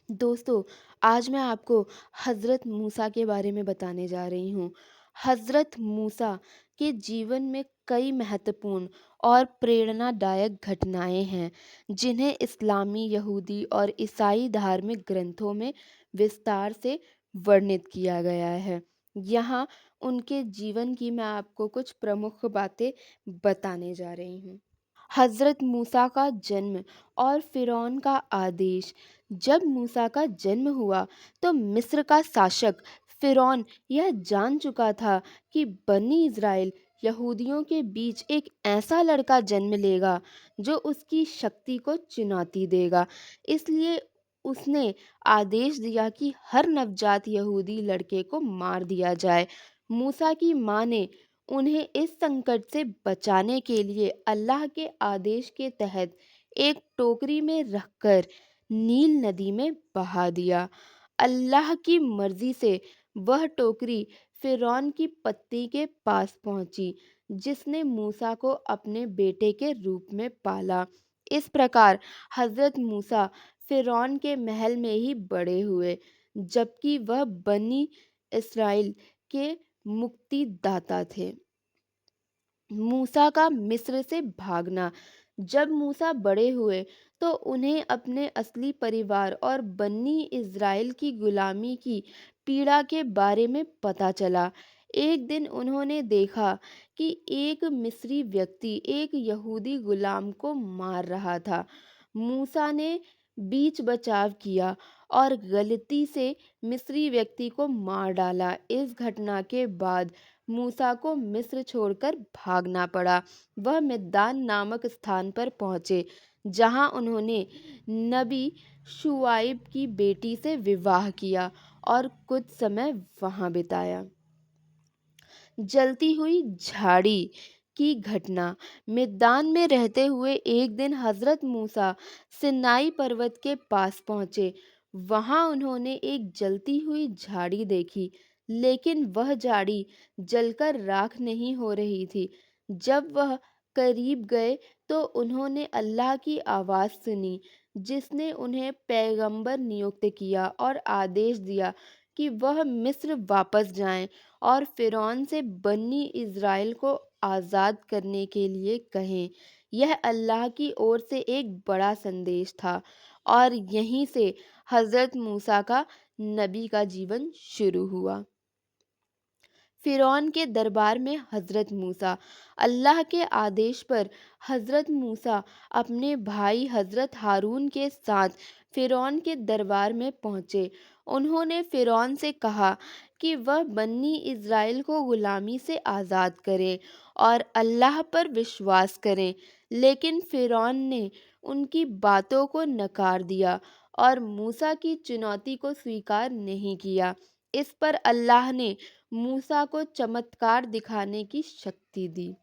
दोस्तों, आज मैं आपको हज़रत मूसा के बारे में बताने जा रही हूँ। हज़रत मूसा के जीवन में कई महत्वपूर्ण और प्रेरणादायक घटनाएँ हैं, जिन्हें इस्लामी, यहूदी और ईसाई धार्मिक ग्रंथों में विस्तार से वर्णित किया गया है। यहाँ उनके जीवन की मैं आपको कुछ प्रमुख बातें बताने जा रही हूँ। हज़रत मूसा का जन्म और फ़िरौन का आदेश। जब मूसा का जन्म हुआ तो मिस्र का शासक फ़िरौन यह जान चुका था कि बनी इज़राइल यहूदियों के बीच एक ऐसा लड़का जन्म लेगा जो उसकी शक्ति को चुनौती देगा। इसलिए उसने आदेश दिया कि हर नवजात यहूदी लड़के को मार दिया जाए। मूसा की माँ ने उन्हें इस संकट से बचाने के लिए अल्लाह के आदेश के तहत एक टोकरी में रखकर नील नदी में बहा दिया। अल्लाह की मर्जी से वह टोकरी फिरौन की पत्नी के पास पहुंची, जिसने मूसा को अपने बेटे के रूप में पाला। इस प्रकार हजरत मूसा फिरौन के महल में ही बड़े हुए, जबकि वह बनी इसराइल के मुक्तिदाता थे। मूसा का मिस्र से भागना। जब मूसा बड़े हुए तो उन्हें अपने असली परिवार और बन्नी इज़राइल की गुलामी की पीड़ा के बारे में पता चला। एक दिन उन्होंने देखा कि एक मिस्री व्यक्ति एक यहूदी गुलाम को मार रहा था। मूसा ने बीच बचाव किया और गलती से मिस्री व्यक्ति को मार डाला। इस घटना के बाद मूसा को मिस्र छोड़कर भागना पड़ा। वह मिद्यान नामक स्थान पर पहुँचे, जहाँ उन्होंने नबी शुआइब की बेटी से विवाह किया और कुछ समय वहाँ बिताया। जलती हुई झाड़ी की घटना। मिद्यान में रहते हुए एक दिन हजरत मूसा सिनाई पर्वत के पास पहुंचे। वहां उन्होंने एक जलती हुई झाड़ी देखी, लेकिन वह झाड़ी जलकर राख नहीं हो रही थी। जब वह करीब गए तो उन्होंने अल्लाह की आवाज़ सुनी, जिसने उन्हें पैगंबर नियुक्त किया और आदेश दिया कि वह मिस्र वापस जाएं और फ़िरौन से बन्नी इज़राइल को आज़ाद करने के लिए कहें। यह अल्लाह की ओर से एक बड़ा संदेश था और यहीं से हज़रत मूसा का नबी का जीवन शुरू हुआ। फ़िरौन के दरबार में हज़रत मूसा। अल्लाह के आदेश पर हज़रत मूसा अपने भाई हज़रत हारून के साथ फ़िरौन के दरबार में पहुँचे। उन्होंने फ़िरौन से कहा कि वह बन्नी इज़राइल को गुलामी से आज़ाद करे और अल्लाह पर विश्वास करें। लेकिन फ़िरौन ने उनकी बातों को नकार दिया और मूसा की चुनौती को स्वीकार नहीं किया। इस पर अल्लाह ने मूसा को चमत्कार दिखाने की शक्ति दी।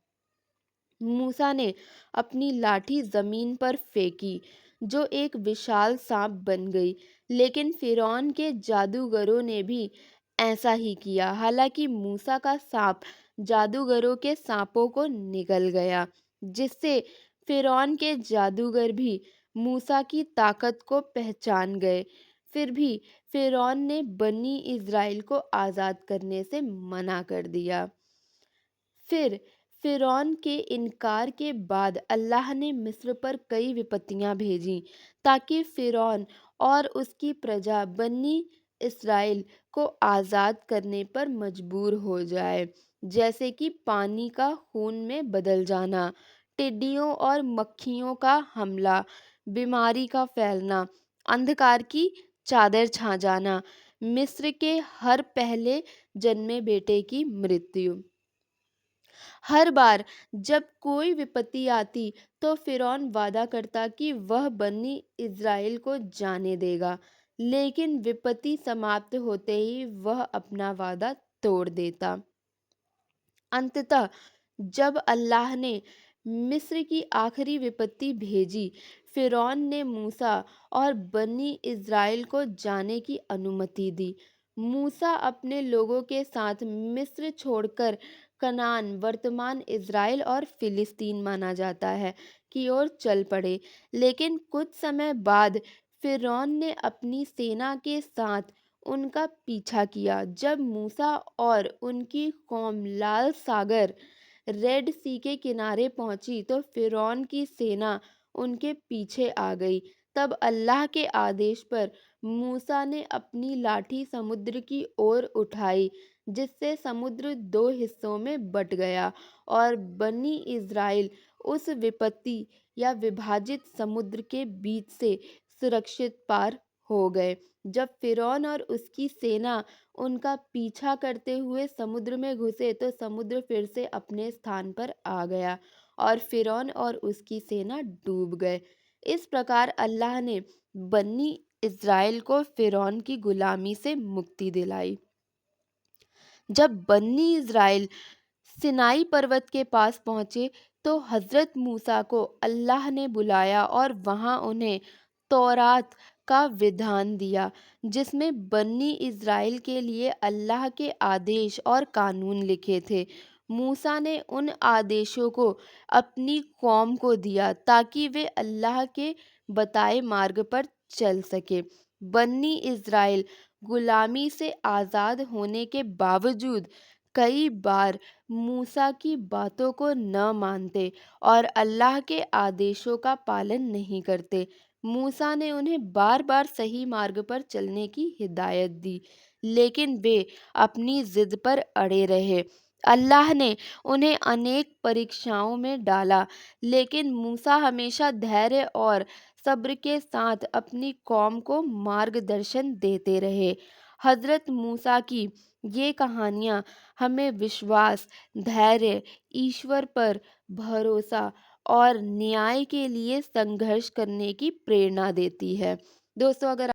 मूसा ने अपनी लाठी जमीन पर फेंकी, जो एक विशाल सांप बन गई। लेकिन फिरौन के जादूगरों ने भी ऐसा ही किया। हालांकि मूसा का सांप जादूगरों के सांपों को निगल गया, जिससे फिरौन के जादूगर भी मूसा की ताकत को पहचान गए। फिर भी फिरौन ने बनी इज़राइल को आज़ाद करने से मना कर दिया। फिर फ़िरौन के इनकार के बाद अल्लाह ने मिस्र पर कई विपत्तियां भेजीं, ताकि फ़िरौन और उसकी प्रजा बनी इस्राएल को आज़ाद करने पर मजबूर हो जाए। जैसे कि पानी का खून में बदल जाना, टिड्डियों और मक्खियों का हमला, बीमारी का फैलना, अंधकार की चादर छा जाना, मिस्र के हर पहले जन्मे बेटे की मृत्यु। हर बार जब कोई विपत्ति आती तो फिरौन वादा करता कि वह बन्नी इज़राइल को जाने देगा, लेकिन विपत्ति समाप्त होते ही वह अपना वादा तोड़ देता। अंततः जब अल्लाह ने मिस्र की आखिरी विपत्ति भेजी, फिरौन ने मूसा और बनी इज़राइल को जाने की अनुमति दी। मूसा अपने लोगों के साथ मिस्र छोड़कर कनान, वर्तमान इज़राइल और फिलिस्तीन माना जाता है, की ओर चल पड़े। लेकिन कुछ समय बाद फ़िरौन ने अपनी सेना के साथ उनका पीछा किया। जब मूसा और उनकी कौम लाल सागर रेड सी के किनारे पहुंची तो फ़िरौन की सेना उनके पीछे आ गई। तब अल्लाह के आदेश पर मूसा ने अपनी लाठी समुद्र की ओर उठाई, जिससे समुद्र दो हिस्सों में बट गया और बनी इज़राइल उस विपत्ति या विभाजित समुद्र के बीच से सुरक्षित पार हो गए। जब फ़िरौन और उसकी सेना उनका पीछा करते हुए समुद्र में घुसे तो समुद्र फिर से अपने स्थान पर आ गया और फ़िरौन और उसकी सेना डूब गए। इस प्रकार अल्लाह ने बन्नी इज़राइल को फ़िरौन की गुलामी से मुक्ति दिलाई। जब बन्नी इज़राइल सिनाई पर्वत के पास पहुँचे तो हज़रत मूसा को अल्लाह ने बुलाया और वहाँ उन्हें तौरात का विधान दिया, जिसमें बन्नी इज़राइल के लिए अल्लाह के आदेश और कानून लिखे थे। मूसा ने उन आदेशों को अपनी कौम को दिया ताकि वे अल्लाह के बताए मार्ग पर चल सके। बन्नी इज़राइल गुलामी से आज़ाद होने के बावजूद कई बार मूसा की बातों को न मानते और अल्लाह के आदेशों का पालन नहीं करते। मूसा ने उन्हें बार-बार सही मार्ग पर चलने की हिदायत दी, लेकिन वे अपनी जिद पर अड़े रहे। अल्लाह ने उन्हें अनेक परीक्षाओं में डाला, लेकिन मूसा हमेशा धैर्य और सब्र के साथ अपनी कौम को मार्गदर्शन देते रहे। हज़रत मूसा की ये कहानियाँ हमें विश्वास, धैर्य, ईश्वर पर भरोसा और न्याय के लिए संघर्ष करने की प्रेरणा देती है। दोस्तों, अगर